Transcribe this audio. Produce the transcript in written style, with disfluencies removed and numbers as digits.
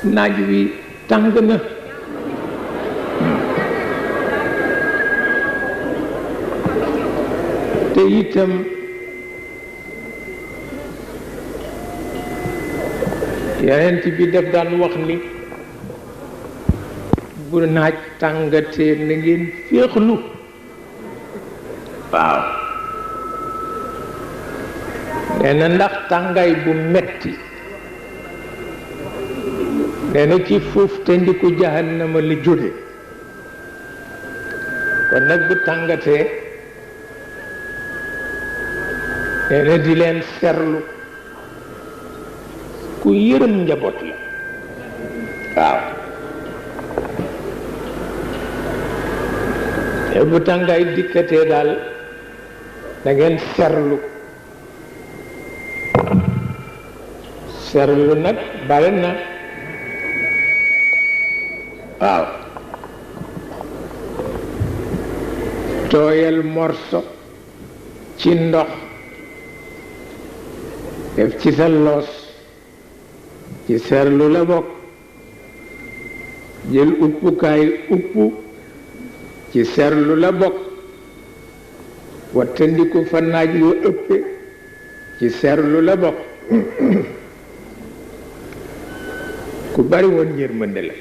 naaj wi tàng na te itam yonent bi daf daan wax ni bu naaj tàngatee na ngeen féexlu waaw nee na ndax tàngaay bu metti nee na ci fuuf te ndiku jahannama la jóge kon nag bu tàngatee nee na di leen serlu ku yërëm njaboot la waaw te bu tàngaay dikkatee daal da ngeen serlu nag bari na waaw tooyal morso ci ndox def ci sa loos ci serlu la bokk jël uppukaay uppu ci serlu la bokk wattandiku fa naaj lu ëppe ci serlu la bokk ku bari woon yërmande la